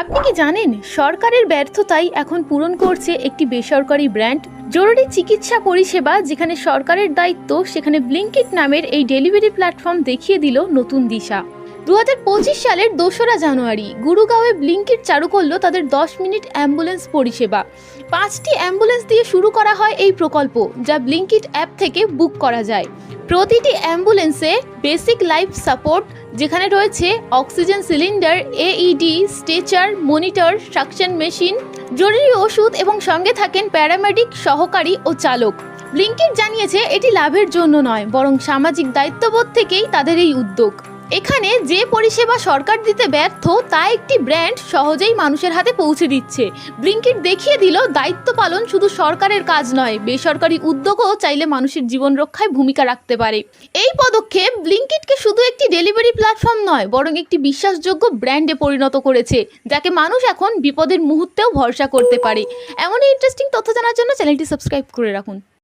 আপনি কি জানেন সরকারের ব্যর্থতাই এখন পূরণ করছে একটি বেসরকারি ব্র্যান্ড? জরুরি চিকিৎসা পরিষেবা যেখানে সরকারের দায়িত্ব, সেখানে ব্লিঙ্কিট নামের এই ডেলিভারি প্ল্যাটফর্ম দেখিয়ে দিল নতুন দিশা। 2025 সালের 2রা জানুয়ারি গুরুগাঁওয়ে ব্লিঙ্কিট চালু করলো তাদের 10 মিনিট অ্যাম্বুলেন্স পরিষেবা। 5টি অ্যাম্বুলেন্স দিয়ে শুরু করা হয় এই প্রকল্প, যা ব্লিঙ্কিট অ্যাপ থেকে বুক করা যায়। প্রতিটি অ্যাম্বুলেন্সে বেসিক লাইফ সাপোর্ট, যেখানে রয়েছে oxygen cylinder, eighty, stretcher, monitor, suction machine, জরুরি ওষুধ এবং সঙ্গে থাকেন প্যারামেডিক, সহকারী ও চালক। ব্লিঙ্কিট জানিয়েছে এটি লাভের জন্য নয়, বরং সামাজিক দায়িত্ববোধ থেকেই তাদের এই উদ্যোগ। এখানে যে পরিষেবা সরকার দিতে ব্যর্থ, তা একটি ব্র্যান্ড সহজেই মানুষের হাতে পৌঁছে দিচ্ছে। ব্লিঙ্কিট দেখিয়ে দিল দায়িত্ব পালন শুধু সরকারের কাজ নয়, বেসরকারি উদ্যোগও চাইলে মানুষের জীবন রক্ষায় ভূমিকা রাখতে পারে। এই পদক্ষেপ ব্লিঙ্কিটকে শুধু একটি ডেলিভারি প্ল্যাটফর্ম নয়, বরং একটি বিশ্বাসযোগ্য ব্র্যান্ডে পরিণত করেছে, যাকে মানুষ এখন বিপদের মুহূর্তেও ভরসা করতে পারে। এমনই ইন্টারেস্টিং তথ্য জানার জন্য চ্যানেলটি সাবস্ক্রাইব করে রাখুন।